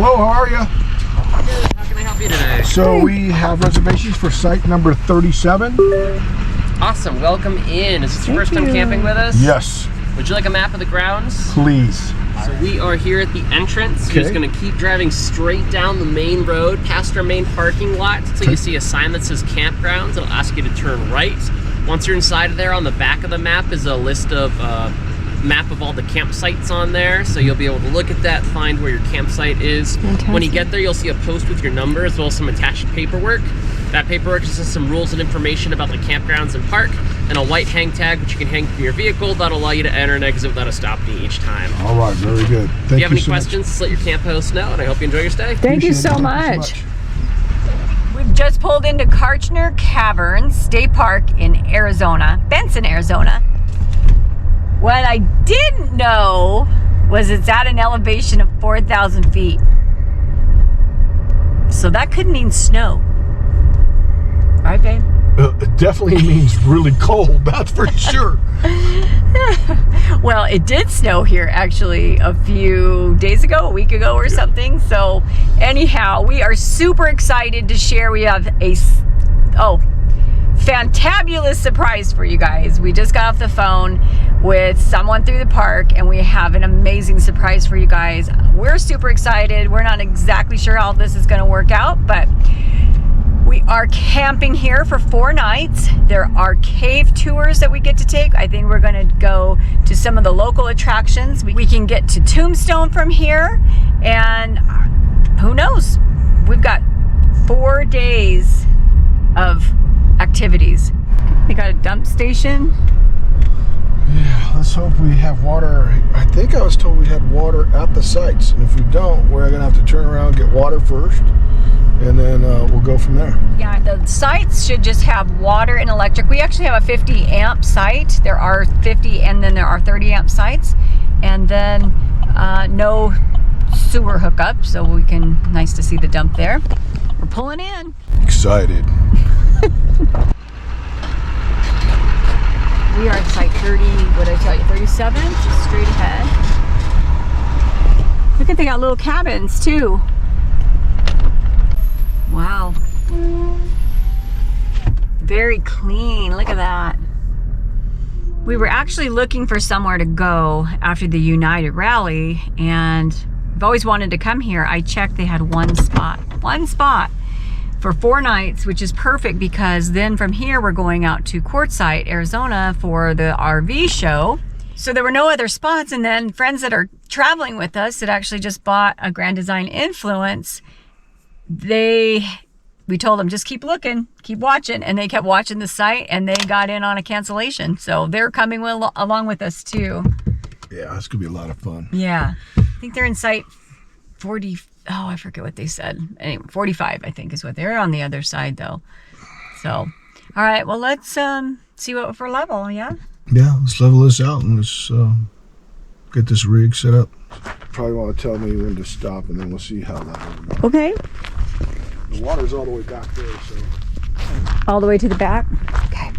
Hello, how are you? Good. How can I help you today? So we have reservations for site number 37. Awesome. Welcome in. Is this your first time camping with us? Yes. Would you like a map of the grounds? Please. So we are here at the entrance. You're just going to keep driving straight down the main road past our main parking lot until you see a sign that says Campgrounds. It'll ask you to turn right. Once you're inside of there, on the back of the map is a list of map of all the campsites on there, so you'll be able to look at that, find where your campsite is. Fantastic. When you get there, you'll see a post with your number as well as some attached paperwork. That paperwork just has some rules and information about the campgrounds and park, and a white hang tag which you can hang from your vehicle that'll allow you to enter and exit without a stop fee each time. All right, very good. Thank you. If you have any questions, just let your camp host know, and I hope you enjoy your stay. Thank you so much. We've just pulled into Kartchner Caverns State Park in Arizona, Benson, Arizona. What I didn't know was it's at an elevation of 4,000 feet. So that could mean snow. Right, babe? It definitely means really cold, that's for sure. Well, it did snow here actually a few days ago, a week ago or something. So anyhow, we are super excited to share. We have a fantabulous surprise for you guys. We just got off the phone with someone through the park and we have an amazing surprise for you guys. We're super excited. We're not exactly sure how this is going to work out, but we are camping here for 4 nights. There are cave tours that we get to take. I think we're going to go to some of the local attractions. We can get to Tombstone from here, and who knows? We've got 4 days of activities. We got a dump station. Yeah, let's hope we have water. I think I was told we had water at the sites, and if we don't, we're gonna have to turn around and get water first, and then we'll go from there. Yeah, the sites should just have water and electric. We actually have a 50 amp site. There are 50 and then there are 30 amp sites, and then no sewer hookup, so we can, nice to see the dump there. We're pulling in. Excited. We are at site 30, what did I tell you, 37, just straight ahead. Look at, they got little cabins too. Wow. Very clean, look at that. We were actually looking for somewhere to go after the United rally, and I've always wanted to come here. I checked, they had one spot for 4 nights, which is perfect because then from here we're going out to Quartzsite, Arizona for the RV show. So there were no other spots, and then friends that are traveling with us that actually just bought a Grand Design Influence, we told them just keep looking, keep watching, and they kept watching the site and they got in on a cancellation. So they're coming along with us too. Yeah, this could be a lot of fun. Yeah, I think they're in site 40. Oh, I forget what they said. Anyway, 45, I think, is what they're on the other side, though. So, all right. Well, let's see what for level. Yeah. Yeah, let's level this out and let's get this rig set up. Probably want to tell me when to stop, and then we'll see how that goes. Okay. The water's all the way back there, so. All the way to the back. Okay.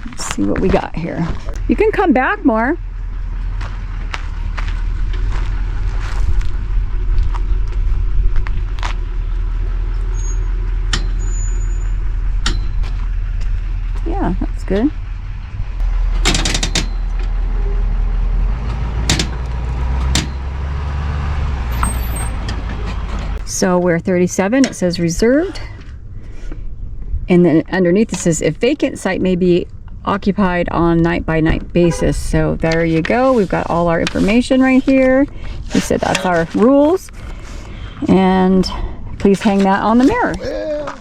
Let's see what we got here. You can come back more. Yeah, that's good. So we're 37, it says reserved. And then underneath it says if vacant, site may be occupied on night by night basis. So there you go. We've got all our information right here. He said that's our rules. And please hang that on the mirror. Well,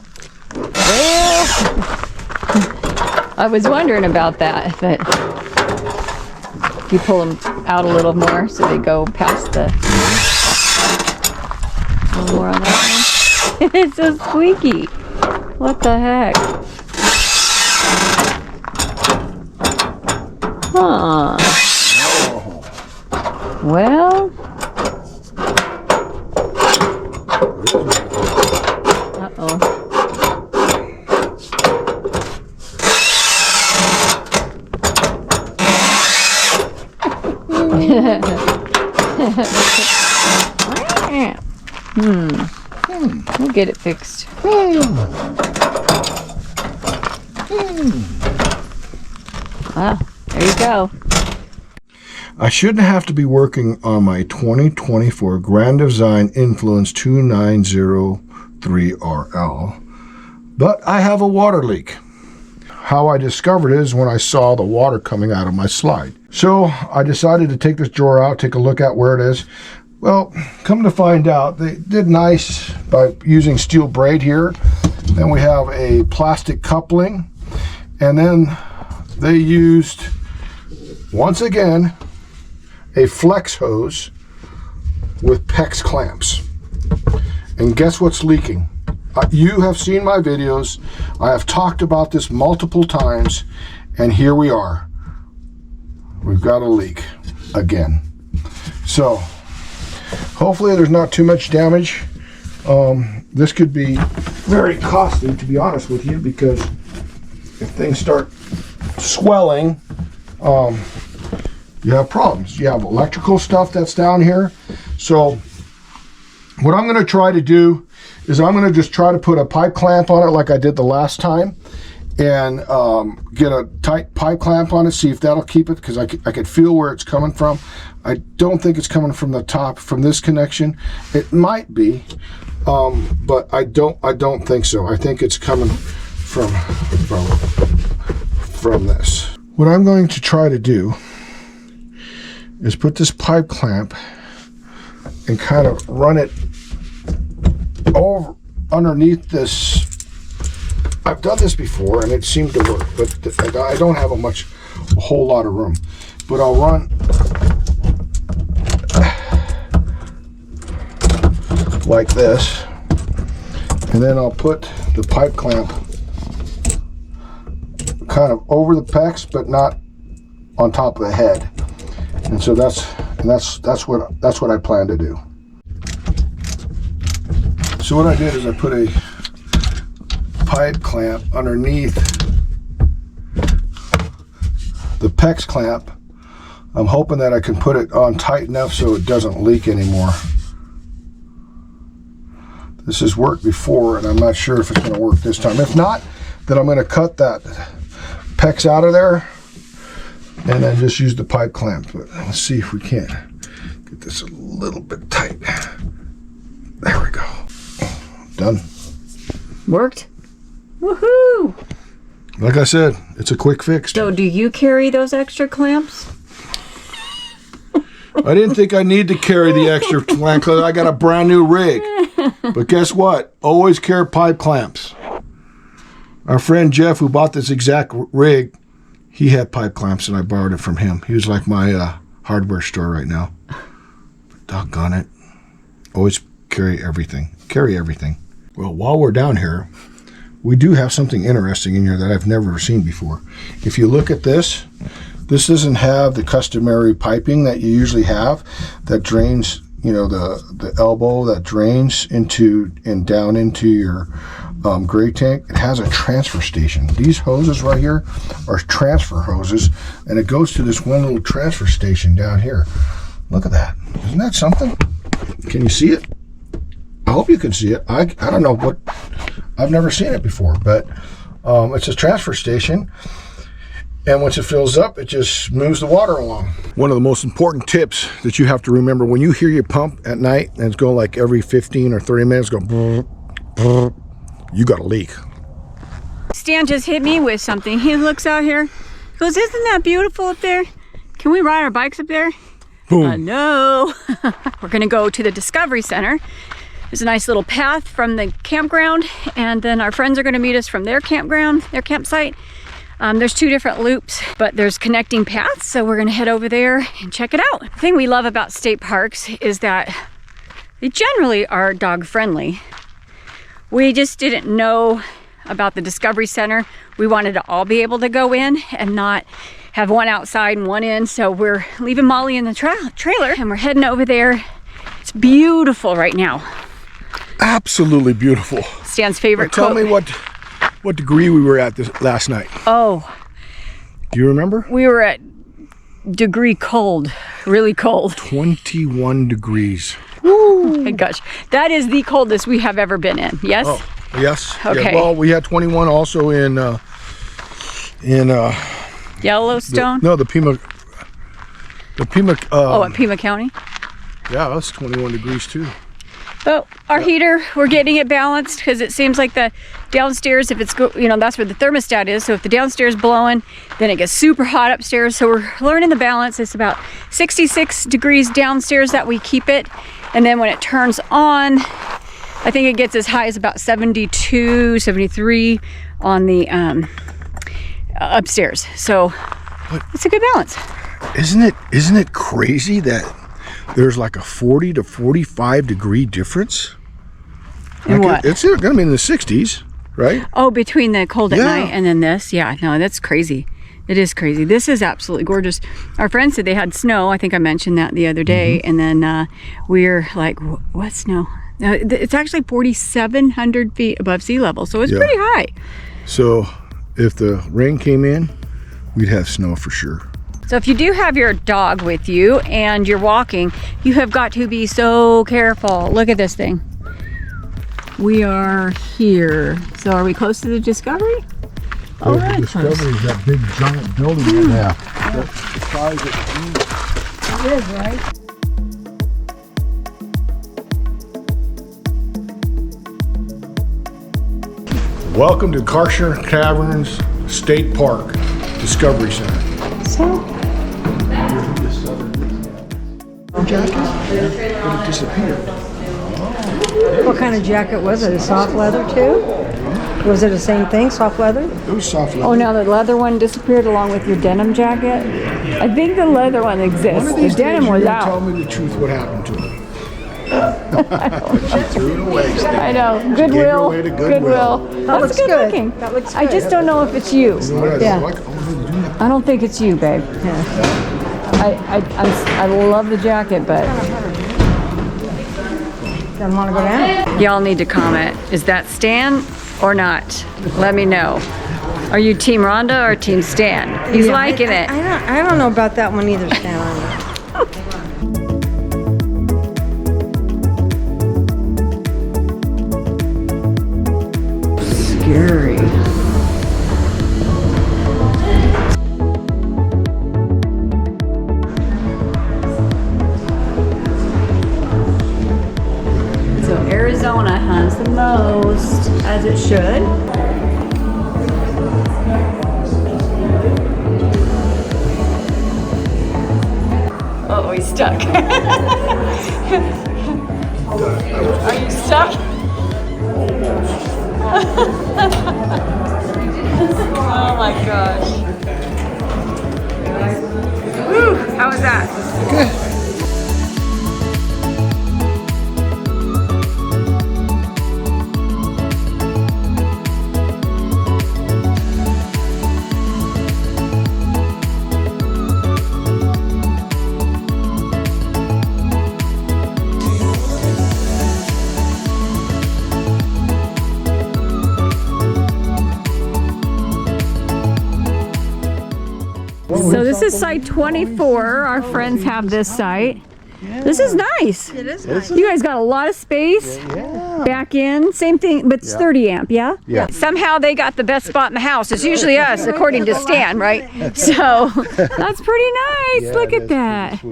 I was wondering about that, but you pull them out a little more so they go past the... A little more on that one. It's so squeaky. What the heck? Huh. Well... Uh-oh. We'll get it fixed. Wow, there you go. I shouldn't have to be working on my 2024 Grand Design Influence 2903RL, but I have a water leak. How I discovered it is when I saw the water coming out of my slide. So I decided to take this drawer out, take a look at where it is. Well, come to find out, they did nice by using steel braid here. Then we have a plastic coupling, and then they used, once again, a flex hose with PEX clamps. And guess what's leaking? You have seen my videos. I have talked about this multiple times, and here we are. We've got a leak again. So hopefully there's not too much damage. This could be very costly, to be honest with you, because if things start swelling, you have problems. You have electrical stuff that's down here. So what I'm going to try to do is I'm going to just try to put a pipe clamp on it like I did the last time, and get a tight pipe clamp on it, see if that'll keep it, because I could feel where it's coming from. I don't think it's coming from the top, from this connection. It might be, but I don't think so. I think it's coming from this. What I'm going to try to do is put this pipe clamp and kind of run it over underneath this. I've done this before and it seemed to work, but I don't have a whole lot of room. But I'll run like this, and then I'll put the pipe clamp kind of over the pecs, but not on top of the head. And so that's what I plan to do. So what I did is I put a pipe clamp underneath the PEX clamp. I'm hoping that I can put it on tight enough so it doesn't leak anymore. This has worked before, and I'm not sure if it's going to work this time. If not, then I'm going to cut that PEX out of there and then just use the pipe clamp. But let's see if we can't get this a little bit tight. There we go. Done. Worked? Woohoo! Like I said, it's a quick fix. So do you carry those extra clamps? I didn't think I need to carry the extra clamp because I got a brand new rig. But guess what? Always carry pipe clamps. Our friend Jeff, who bought this exact rig, he had pipe clamps and I borrowed it from him. He was like my hardware store right now. Doggone it. Always carry everything. Carry everything. Well, while we're down here, we do have something interesting in here that I've never seen before. If you look at this, this doesn't have the customary piping that you usually have that drains, you know, the elbow that drains into and down into your gray tank. It has a transfer station. These hoses right here are transfer hoses, and it goes to this one little transfer station down here. Look at that. Isn't that something? Can you see it? I hope you can see it. I don't know what, I've never seen it before, but it's a transfer station, and once it fills up, it just moves the water along. One of the most important tips that you have to remember when you hear your pump at night and it's going like every 15 or 30 minutes, go brr, brr, you got a leak. Stan just hit me with something. He looks out here, goes, "Isn't that beautiful up there? Can we ride our bikes up there?" Boom. No. We're gonna go to the Discovery Center. There's a nice little path from the campground, and then our friends are gonna meet us from their campground, their campsite. There's two different loops, but there's connecting paths, so we're gonna head over there and check it out. The thing we love about state parks is that they generally are dog friendly. We just didn't know about the Discovery Center. We wanted to all be able to go in and not have one outside and one in, so we're leaving Molly in the trailer and we're heading over there. It's beautiful right now. Absolutely beautiful. Stan's favorite Tell quote. me what degree we were at this last night. Oh. Do you remember? We were at degree cold, really cold. 21 degrees. Oh my gosh, that is the coldest we have ever been in. Yes. Oh, yes. Okay. Yeah, well, we had 21 also in Yellowstone. the Pima. At Pima County. Yeah, that's 21 degrees too. But our heater, we're getting it balanced because it seems like the downstairs, if it's that's where the thermostat is. So if the downstairs blowing, then it gets super hot upstairs. So we're learning the balance. It's about 66 degrees downstairs that we keep it, and then when it turns on, I think it gets as high as about 72, 73 on the upstairs. So it's a good balance. Isn't it crazy that there's like a 40 to 45 degree difference? In what? It's going to be in the 60s, right? Oh, between the cold at Yeah. night and then this? Yeah, no, that's crazy. It is crazy. This is absolutely gorgeous. Our friends said they had snow. I think I mentioned that the other day. And then we're like, what snow? It's actually 4,700 feet above sea level, so it's pretty high. So if the rain came in, we'd have snow for sure. So if you do have your dog with you and you're walking, you have got to be so careful. Look at this thing. We are here. So are we close to the Discovery? Oh, The right. Discovery is that big giant building. Yeah. That's the size of It is, right? Welcome to Kartchner Caverns State Park Discovery Center. So, It disappeared. What kind of jacket was it? A soft leather too? Was it the same thing, soft leather? It was soft leather. oh, now the leather one disappeared along with your denim jacket. I think the leather one exists. One of The these denim days was you're gonna tell out. me the truth what happened to it. She threw it away. I know. Gave it Goodwill. away to Goodwill. That's looks good good. looking. That looks I good. just don't know if it's you. Yeah. I don't think it's you, babe. I love the jacket, but Doesn't want to go down? y'all need to comment. Is that Stan or not? Let me know. Are you Team Rhonda or Team Stan? He's Yeah, liking it. I don't know about that one either, Stan. Scary. So Arizona has the most, as it should. Oh, he's stuck. Are you stuck? Oh my gosh. Woo, how was that? So this is site 24. Our friends have this site. This is nice. It is nice. You guys got a lot of space. Back in, same thing, but it's 30 amp, yeah? Yeah. Somehow they got the best spot in the house. It's usually us, according to Stan, right? So that's pretty nice. Look at that.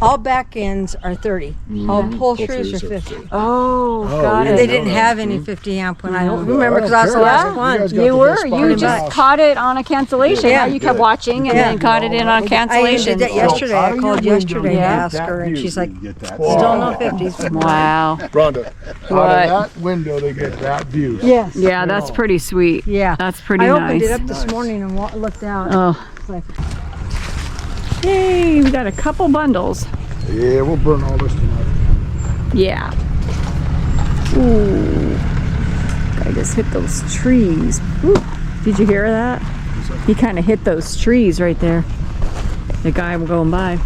All back ends are 30. All pull throughs are 50. Oh, got And it. they didn't have any 50 amp when I remember because I was the last one. guys got You the were. best spot You in the just house. caught it on a cancellation. Yeah. Yeah, you kept watching and Yeah. then caught it in on I even cancellation. did that yesterday. out I of called your yesterday to window, ask her, and she's like, still no 50s. Wow. Rhonda, What? out of that window they get that view. Yes. Yeah, that's pretty sweet. Yeah. That's pretty I nice. opened it up this morning and looked out. Oh. Like, Yay, we got a couple bundles. Yeah, we'll burn all this tonight. Yeah. Ooh. I just hit those trees. Ooh. Did you hear that? He kind of hit those trees right there. The guy going by.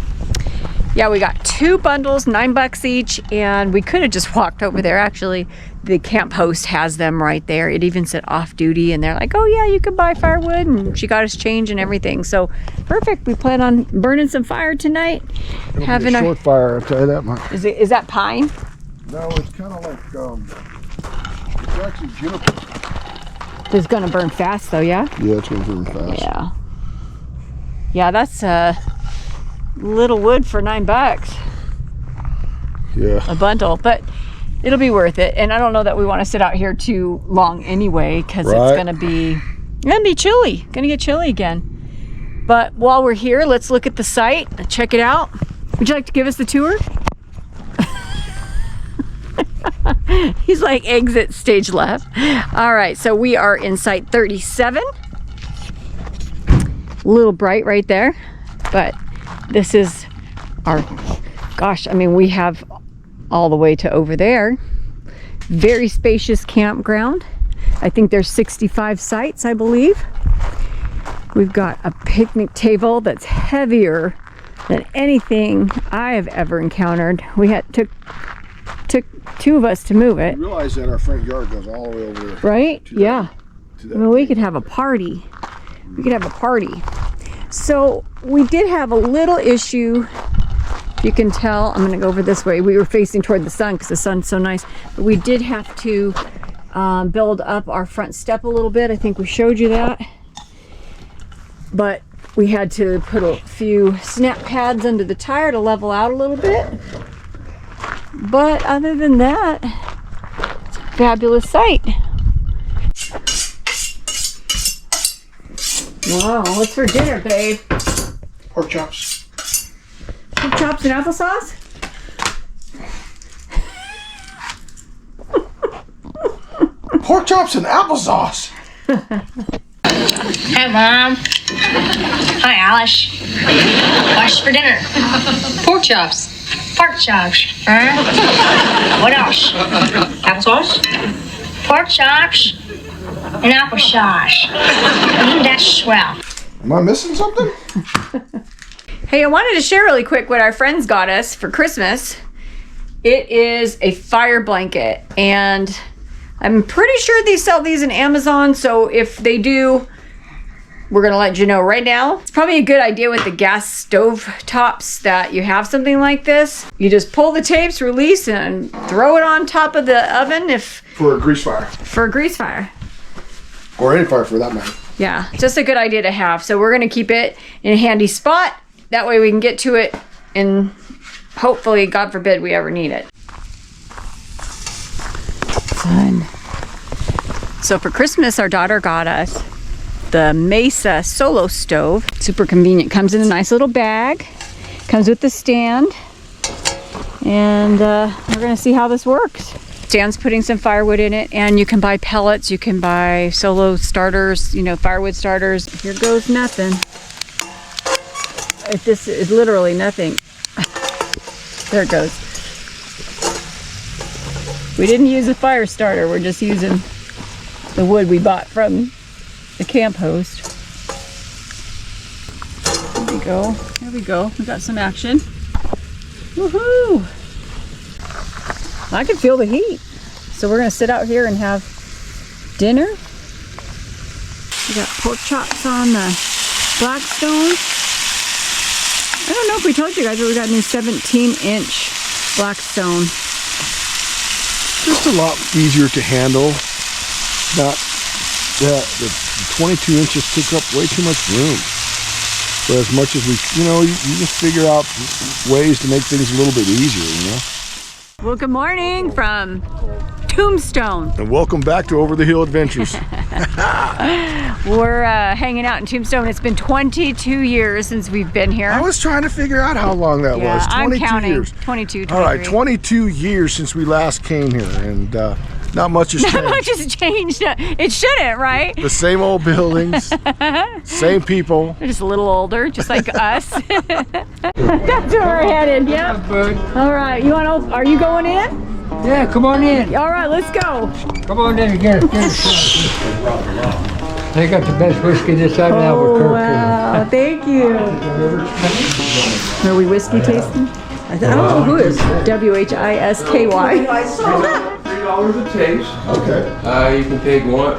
Yeah, we got 2 bundles, $9 each, and we could have just walked over there. Actually, the camp host has them right there. It even said off duty, and they're like, oh yeah, you can buy firewood, and she got us change and everything. So perfect. We plan on burning some fire tonight. It'll be a short fire, I'll tell you that much. Is that pine? No, it's kind of like it's actually juniper. It's gonna burn fast though, yeah? Yeah, it's gonna burn fast. Yeah. Yeah, that's little wood for $9 Yeah. a bundle, but it'll be worth it. And I don't know that we want to sit out here too long anyway, because it's gonna be chilly. Gonna get chilly again. But while we're here, let's look at the site, check it out. Would you like to give us the tour? He's like, exit stage left. All right, so we are in site 37. A little bright right there, but this is our, gosh, I mean, we have all the way to over there. Very spacious campground. I think there's 65 sites, I believe. We've got a picnic table that's heavier than anything I have ever encountered. We took 2 of us to move it. You realize that our front yard goes all the way over there. Right? Yeah. I mean, we could have a party. We could have a party. So we did have a little issue. You can tell, I'm gonna go over this way. We were facing toward the sun because the sun's so nice. But we did have to build up our front step a little bit. I think we showed you that. But we had to put a few snap pads under the tire to level out a little bit. But other than that, it's a fabulous site. Wow, what's for dinner, babe? Pork chops. Pork chops and applesauce? Pork chops and applesauce. Hi, Mom. Hi, Alice. What's for dinner? Pork chops. Pork chops. Huh? What else? Applesauce? Pork chops and applesauce. That's swell. Am I missing something? Hey, I wanted to share really quick what our friends got us for Christmas. It is a fire blanket, and I'm pretty sure they sell these in Amazon, so if they do, we're gonna let you know right now. It's probably a good idea with the gas stove tops that you have something like this. You just pull the tapes, release, and throw it on top of the oven For a grease fire. for a grease fire. Or any fire for that matter. Yeah, just a good idea to have. So we're gonna keep it in a handy spot. That way we can get to it and hopefully, God forbid, we ever need it. Fun. So for Christmas, our daughter got us the Mesa Solo Stove. Super convenient. Comes in a nice little bag. Comes with the stand. And we're gonna see how this works. Stan's putting some firewood in it, and you can buy pellets, you can buy solo starters, you know, firewood starters. Here goes nothing. This is literally nothing. There it goes. We didn't use a fire starter, we're just using the wood we bought from the camp host. There we go. There we go. We got some action. Woohoo! I can feel the heat. So we're gonna sit out here and have dinner. We got pork chops on the Blackstone. I don't know if we told you guys, but we got a new 17-inch Blackstone. Just a lot easier to handle. Not the 22 inches took up way too much room. But as much as we, you just figure out ways to make things a little bit easier, Well, good morning from Tombstone. And welcome back to Over the Hill Adventures. We're hanging out in Tombstone. It's been 22 years since we've been here. I was trying to figure out how long that was. 22 I'm counting. years. 22, 23. All right, 22 years since we last came here, and not much has changed. Not much has changed. It shouldn't, right? The same old buildings, same people. They're just a little older, just like us. That's where we're headed. Yep. All right. Are you going in? Yeah, come on in. All right, let's go. Come on in and get a shot. They got the best whiskey this side of Albuquerque. Wow, thank you. Are we whiskey tasting? I don't know who is. WHISKY. $3 a taste. Okay. You can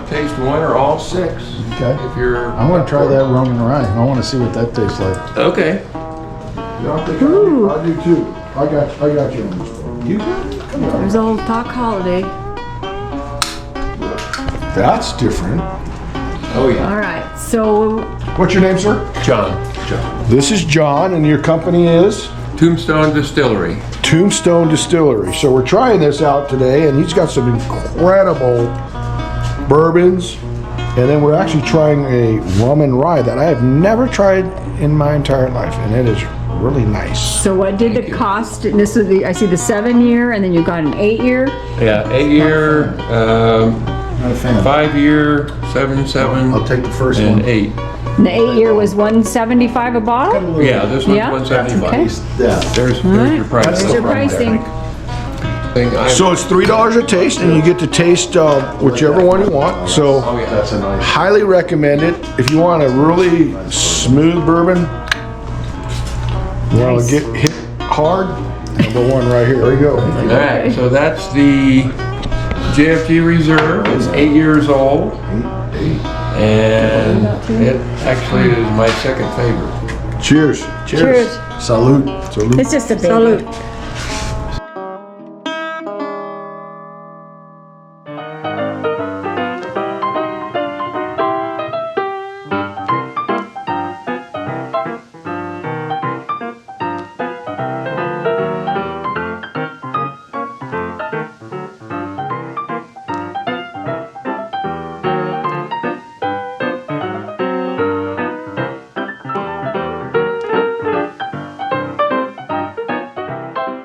taste one or all 6. Okay. If you're. I want to try that rum and rye. I want to see what that tastes like. Okay. Yeah, I think I do too. I got you on this one. You got it? Come on. There's old Talk Holiday. That's different. Oh yeah. All right, so What's your name, sir? John. This is John, and your company is? Tombstone Distillery. Tombstone Distillery. So we're trying this out today, and he's got some incredible bourbons. And then we're actually trying a rum and rye that I have never tried in my entire life, and it is really nice. so what did the cost? And this is I see the 7-year, and then you got an 8-year. Yeah, 8-year, Not a fan. 5-year, 7, I'll take the first and one. 8. And the 8-year was $175 a bottle. Yeah, this one's Yeah? 175. Okay. Yeah. There's your price. There's your pricing. So it's $3 a taste, and you get to taste whichever one you want. So Oh yeah. That's a nice. highly recommend it. If you want a really smooth bourbon, you want to get hit hard, number one right here. There you go. All right, so that's the JFG Reserve. It's 8 years old, and it actually is my second favorite. Cheers. Cheers. Salute. Salute. It's just a baby. Salute.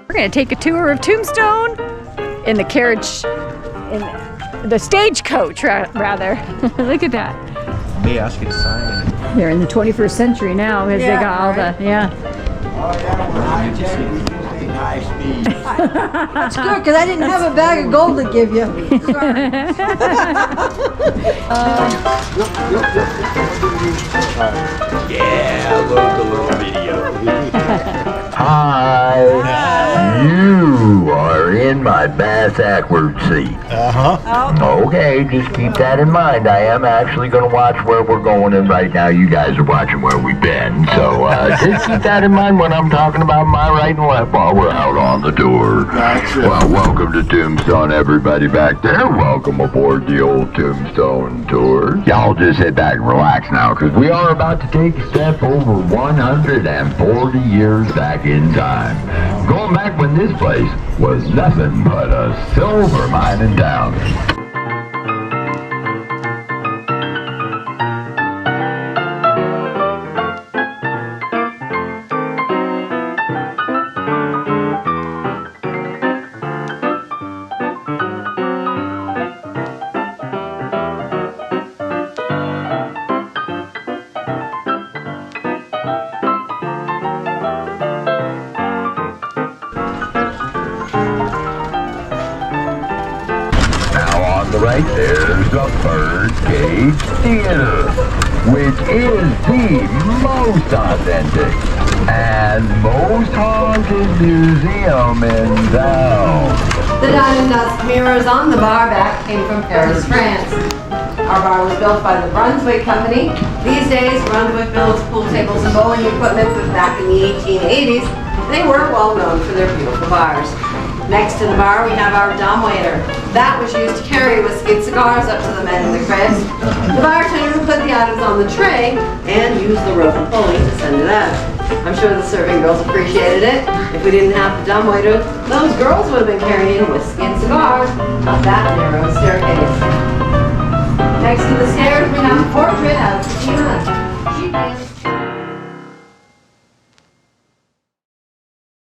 We're gonna take a tour of Tombstone in the carriage, in the stagecoach, rather. Look at that. May I ask you to sign? They're in the 21st century now, because they got all the That's good, because I didn't have a bag of gold to give you. Yeah, load the little video. Hi. You are in my bass backward seat. Okay, just keep that in mind. I am actually going to watch where we're going, and right now you guys are watching where we've been. So just keep that in mind when I'm talking about my right and left while we're out on the tour. Well, welcome to Tombstone, everybody back there. Welcome aboard the old Tombstone tour. Y'all just sit back and relax now, because we are about to take a step over 140 years back in time. Going back when this place was nothing but a silver mining town. Right there's the Birdcage Theater, which is the most authentic and most haunted museum in town. The diamond dust mirrors on the bar back came from Paris, France. Our bar was built by the Brunswick Company. These days, Brunswick builds pool tables and bowling equipment, but back in the 1880s, they were well known for their beautiful bars. Next to the bar, we have our dumbwaiter. That was used to carry whiskey and cigars up to the men in the cribs. The bartender would put the items on the tray and use the rope and pulley to send it out. I'm sure the serving girls appreciated it. If we didn't have the dumbwaiter, those girls would have been carrying whiskey and cigars up that narrow